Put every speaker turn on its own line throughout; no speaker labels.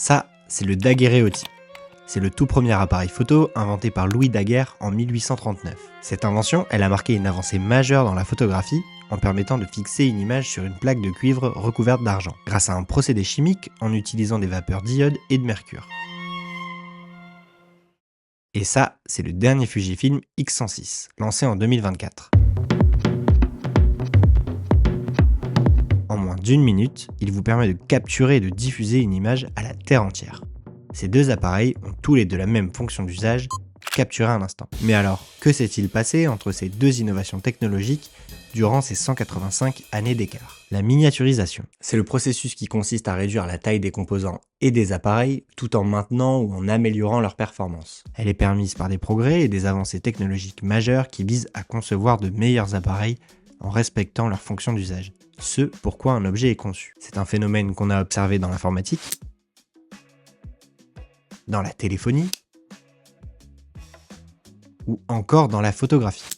Ça, c'est le daguerréotype. C'est le tout premier appareil photo inventé par Louis Daguerre en 1839. Cette invention, elle a marqué une avancée majeure dans la photographie en permettant de fixer une image sur une plaque de cuivre recouverte d'argent, grâce à un procédé chimique en utilisant des vapeurs d'iode et de mercure. Et ça, c'est le dernier Fujifilm X106, lancé en 2024. En moins d'1 minute, il vous permet de capturer et de diffuser une image à la Terre entière. Ces deux appareils ont tous les deux la même fonction d'usage, capturer un instant. Mais alors, que s'est-il passé entre ces deux innovations technologiques durant ces 185 années d'écart? La miniaturisation, c'est le processus qui consiste à réduire la taille des composants et des appareils tout en maintenant ou en améliorant leur performance. Elle est permise par des progrès et des avancées technologiques majeures qui visent à concevoir de meilleurs appareils en respectant leurs fonctions d'usage. Ce pourquoi un objet est conçu. C'est un phénomène qu'on a observé dans l'informatique, dans la téléphonie ou encore dans la photographie.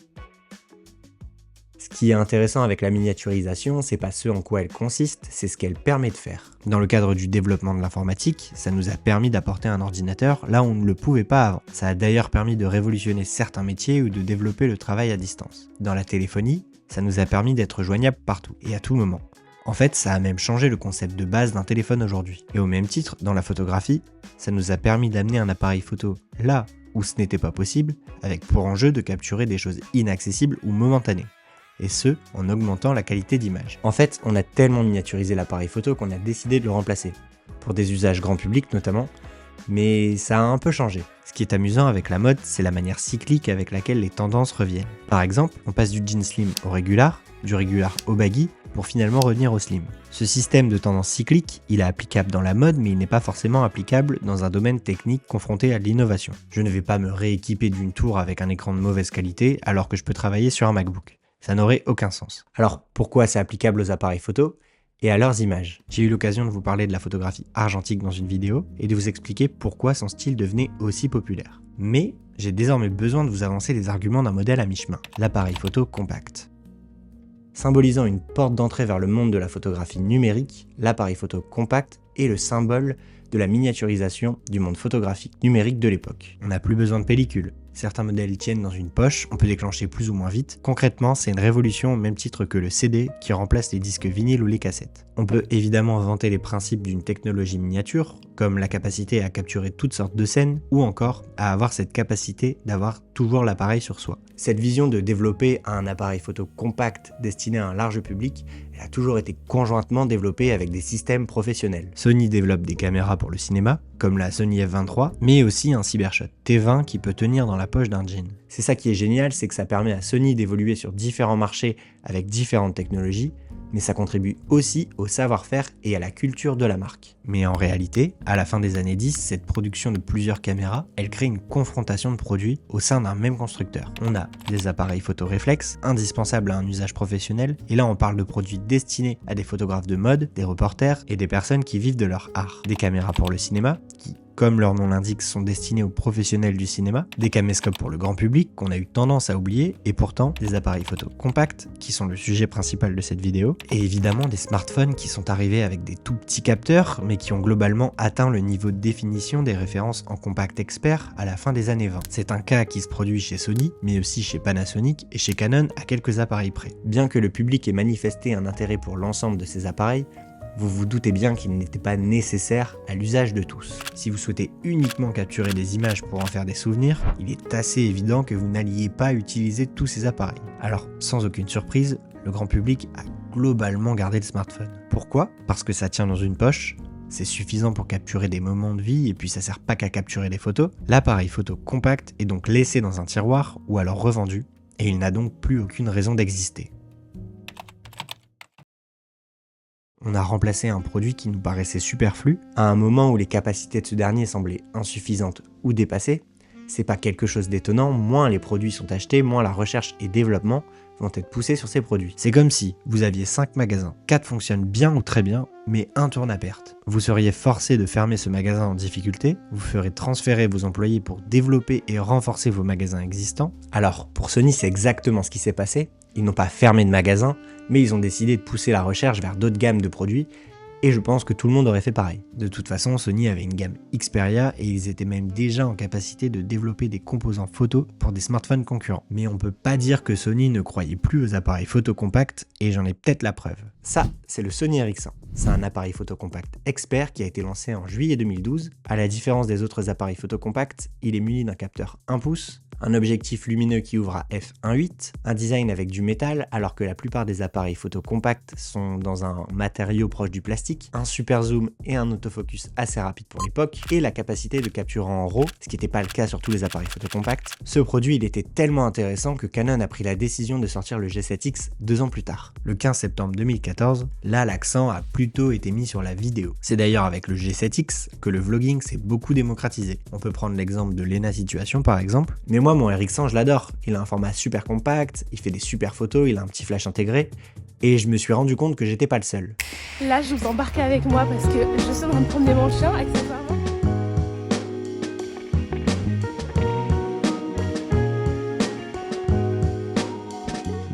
Ce qui est intéressant avec la miniaturisation, c'est pas ce en quoi elle consiste, c'est ce qu'elle permet de faire. Dans le cadre du développement de l'informatique, ça nous a permis d'apporter un ordinateur là où on ne le pouvait pas avant. Ça a d'ailleurs permis de révolutionner certains métiers ou de développer le travail à distance. Dans la téléphonie, ça nous a permis d'être joignable partout et à tout moment. En fait, ça a même changé le concept de base d'un téléphone aujourd'hui. Et au même titre, dans la photographie, ça nous a permis d'amener un appareil photo là où ce n'était pas possible, avec pour enjeu de capturer des choses inaccessibles ou momentanées. Et ce, en augmentant la qualité d'image. En fait, on a tellement miniaturisé l'appareil photo qu'on a décidé de le remplacer. Pour des usages grand public notamment, mais ça a un peu changé. Ce qui est amusant avec la mode, c'est la manière cyclique avec laquelle les tendances reviennent. Par exemple, on passe du jean slim au régular, du régular au baggy, pour finalement revenir au slim. Ce système de tendance cyclique, il est applicable dans la mode, mais il n'est pas forcément applicable dans un domaine technique confronté à l'innovation. Je ne vais pas me rééquiper d'une tour avec un écran de mauvaise qualité alors que je peux travailler sur un MacBook. Ça n'aurait aucun sens. Alors, pourquoi c'est applicable aux appareils photo et à leurs images? J'ai eu l'occasion de vous parler de la photographie argentique dans une vidéo et de vous expliquer pourquoi son style devenait aussi populaire. Mais j'ai désormais besoin de vous avancer les arguments d'un modèle à mi-chemin, l'appareil photo compact. Symbolisant une porte d'entrée vers le monde de la photographie numérique, l'appareil photo compact est le symbole de la miniaturisation du monde photographique numérique de l'époque. On n'a plus besoin de pellicule. Certains modèles tiennent dans une poche, on peut déclencher plus ou moins vite. Concrètement, c'est une révolution au même titre que le CD qui remplace les disques vinyles ou les cassettes. On peut évidemment vanter les principes d'une technologie miniature, comme la capacité à capturer toutes sortes de scènes, ou encore à avoir cette capacité d'avoir toujours l'appareil sur soi. Cette vision de développer un appareil photo compact destiné à un large public, elle a toujours été conjointement développée avec des systèmes professionnels. Sony développe des caméras pour le cinéma, comme la Sony F23, mais aussi un Cybershot T20 qui peut tenir dans la poche d'un jean. C'est ça qui est génial, c'est que ça permet à Sony d'évoluer sur différents marchés avec différentes technologies, mais ça contribue aussi au savoir-faire et à la culture de la marque. Mais en réalité, à la fin des années 10, cette production de plusieurs caméras, elle crée une confrontation de produits au sein d'un même constructeur. On a des appareils photo réflexes, indispensables à un usage professionnel, et là on parle de produits destinés à des photographes de mode, des reporters et des personnes qui vivent de leur art. Des caméras pour le cinéma, qui, comme leur nom l'indique, sont destinés aux professionnels du cinéma, des caméscopes pour le grand public qu'on a eu tendance à oublier, et pourtant des appareils photo compacts, qui sont le sujet principal de cette vidéo, et évidemment des smartphones qui sont arrivés avec des tout petits capteurs, mais qui ont globalement atteint le niveau de définition des références en compact expert à la fin des années 20. C'est un cas qui se produit chez Sony, mais aussi chez Panasonic et chez Canon à quelques appareils près. Bien que le public ait manifesté un intérêt pour l'ensemble de ces appareils, vous vous doutez bien qu'il n'était pas nécessaire à l'usage de tous. Si vous souhaitez uniquement capturer des images pour en faire des souvenirs, il est assez évident que vous n'alliez pas utiliser tous ces appareils. Alors, sans aucune surprise, le grand public a globalement gardé le smartphone. Pourquoi? Parce que ça tient dans une poche, c'est suffisant pour capturer des moments de vie et puis ça sert pas qu'à capturer des photos. L'appareil photo compact est donc laissé dans un tiroir ou alors revendu et il n'a donc plus aucune raison d'exister. On a remplacé un produit qui nous paraissait superflu à un moment où les capacités de ce dernier semblaient insuffisantes ou dépassées. C'est pas quelque chose d'étonnant, moins les produits sont achetés, moins la recherche et développement vont être poussés sur ces produits. C'est comme si vous aviez 5 magasins, 4 fonctionnent bien ou très bien, mais un tourne à perte. Vous seriez forcé de fermer ce magasin en difficulté, vous ferez transférer vos employés pour développer et renforcer vos magasins existants. Alors, pour Sony, c'est exactement ce qui s'est passé. Ils n'ont pas fermé de magasin, mais ils ont décidé de pousser la recherche vers d'autres gammes de produits Et je pense que tout le monde aurait fait pareil. De toute façon, Sony avait une gamme Xperia et ils étaient même déjà en capacité de développer des composants photo pour des smartphones concurrents. Mais on peut pas dire que Sony ne croyait plus aux appareils photo compacts et j'en ai peut-être la preuve. Ça, c'est le Sony Ericsson. C'est un appareil photo compact expert qui a été lancé en juillet 2012. À la différence des autres appareils photo compacts, il est muni d'un capteur 1 pouce, un objectif lumineux qui ouvre à f1.8, un design avec du métal alors que la plupart des appareils photo compacts sont dans un matériau proche du plastique, un super zoom et un autofocus assez rapide pour l'époque, et la capacité de capture en RAW, ce qui n'était pas le cas sur tous les appareils photo compacts. Ce produit il était tellement intéressant que Canon a pris la décision de sortir le G7X 2 ans plus tard. Le 15 septembre 2014, là l'accent a plutôt été mis sur la vidéo. C'est d'ailleurs avec le G7X que le vlogging s'est beaucoup démocratisé. On peut prendre l'exemple de Lena Situation par exemple, mais moi mon Ericsson je l'adore, il a un format super compact, il fait des super photos, il a un petit flash intégré, et je me suis rendu compte que j'étais pas le seul.
Là je vous embarque avec moi parce que je suis en train de promener mon chien accessoirement.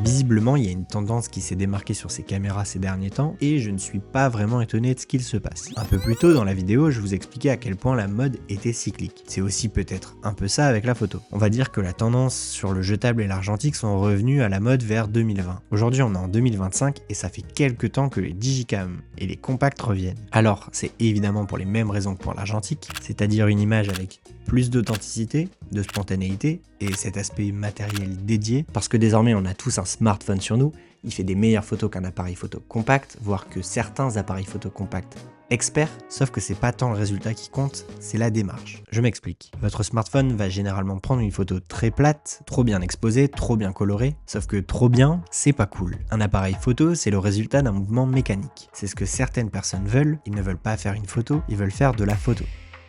Visiblement, il y a une tendance qui s'est démarquée sur ces caméras ces derniers temps et je ne suis pas vraiment étonné de ce qu'il se passe. Un peu plus tôt dans la vidéo, je vous expliquais à quel point la mode était cyclique. C'est aussi peut-être un peu ça avec la photo. On va dire que la tendance sur le jetable et l'argentique sont revenus à la mode vers 2020. Aujourd'hui, on est en 2025 et ça fait quelques temps que les digicam et les compacts reviennent. Alors, c'est évidemment pour les mêmes raisons que pour l'argentique, c'est-à-dire une image avec plus d'authenticité, de spontanéité et cet aspect matériel dédié, parce que désormais on a tous un smartphone sur nous, il fait des meilleures photos qu'un appareil photo compact, voire que certains appareils photo compacts experts, sauf que c'est pas tant le résultat qui compte, c'est la démarche. Je m'explique. Votre smartphone va généralement prendre une photo très plate, trop bien exposée, trop bien colorée, sauf que trop bien, c'est pas cool. Un appareil photo, c'est le résultat d'un mouvement mécanique. C'est ce que certaines personnes veulent, ils ne veulent pas faire une photo, ils veulent faire de la photo.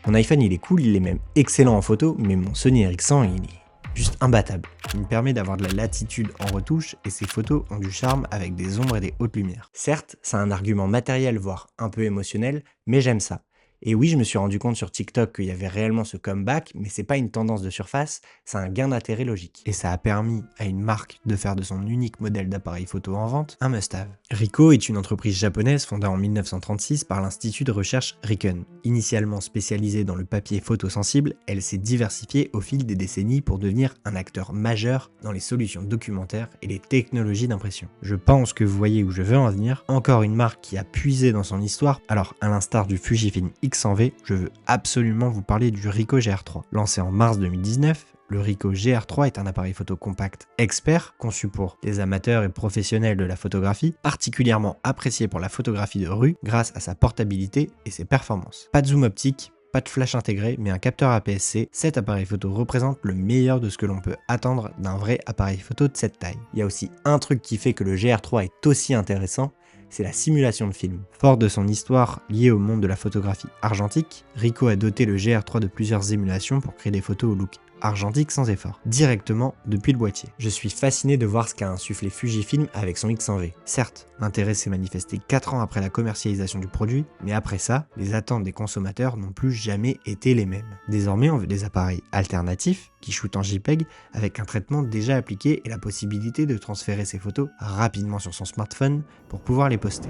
Mon iPhone il est cool, il est même excellent en photo, mais mon Sony Ericsson il est juste imbattable. Il me permet d'avoir de la latitude en retouche et ses photos ont du charme avec des ombres et des hautes lumières. Certes, c'est un argument matériel voire un peu émotionnel, mais j'aime ça. Et oui, je me suis rendu compte sur TikTok qu'il y avait réellement ce comeback, mais c'est pas une tendance de surface, c'est un gain d'intérêt logique. Et ça a permis à une marque de faire de son unique modèle d'appareil photo en vente un must-have. Ricoh est une entreprise japonaise fondée en 1936 par l'Institut de recherche Riken. Initialement spécialisée dans le papier photosensible, elle s'est diversifiée au fil des décennies pour devenir un acteur majeur dans les solutions documentaires et les technologies d'impression. Je pense que vous voyez où je veux en venir, encore une marque qui a puisé dans son histoire, alors à l'instar du Fujifilm X100V, je veux absolument vous parler du Ricoh GR3. Lancé en mars 2019, le Ricoh GR3 est un appareil photo compact expert, conçu pour les amateurs et professionnels de la photographie, particulièrement apprécié pour la photographie de rue grâce à sa portabilité et ses performances. Pas de zoom optique, pas de flash intégré, mais un capteur APS-C, cet appareil photo représente le meilleur de ce que l'on peut attendre d'un vrai appareil photo de cette taille. Il y a aussi un truc qui fait que le GR3 est aussi intéressant, c'est la simulation de film. Fort de son histoire liée au monde de la photographie argentique, Ricoh a doté le GR3 de plusieurs émulations pour créer des photos au look argentique sans effort, directement depuis le boîtier. Je suis fasciné de voir ce qu'a insufflé Fujifilm avec son X100V. Certes, l'intérêt s'est manifesté 4 ans après la commercialisation du produit, mais après ça, les attentes des consommateurs n'ont plus jamais été les mêmes. Désormais, on veut des appareils alternatifs qui shootent en JPEG avec un traitement déjà appliqué et la possibilité de transférer ses photos rapidement sur son smartphone pour pouvoir les poster.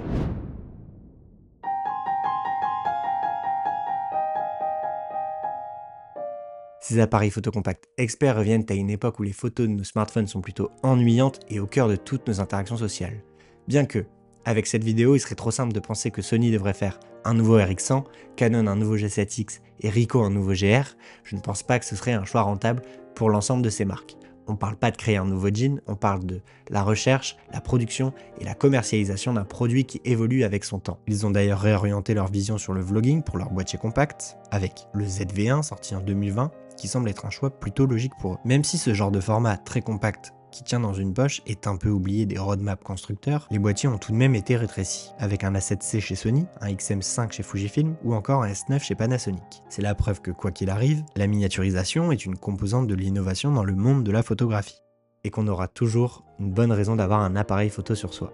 Ces appareils photo compacts experts reviennent à une époque où les photos de nos smartphones sont plutôt ennuyantes et au cœur de toutes nos interactions sociales. Bien que, avec cette vidéo, il serait trop simple de penser que Sony devrait faire un nouveau Ericsson, Canon un nouveau G7X et Ricoh un nouveau GR, je ne pense pas que ce serait un choix rentable pour l'ensemble de ces marques. On ne parle pas de créer un nouveau jean, on parle de la recherche, la production et la commercialisation d'un produit qui évolue avec son temps. Ils ont d'ailleurs réorienté leur vision sur le vlogging pour leur boîtier compact, avec le ZV1 sorti en 2020, qui semble être un choix plutôt logique pour eux. Même si ce genre de format très compact qui tient dans une poche est un peu oublié des roadmaps constructeurs, les boîtiers ont tout de même été rétrécis, avec un A7C chez Sony, un XM5 chez Fujifilm ou encore un S9 chez Panasonic. C'est la preuve que quoi qu'il arrive, la miniaturisation est une composante de l'innovation dans le monde de la photographie, et qu'on aura toujours une bonne raison d'avoir un appareil photo sur soi.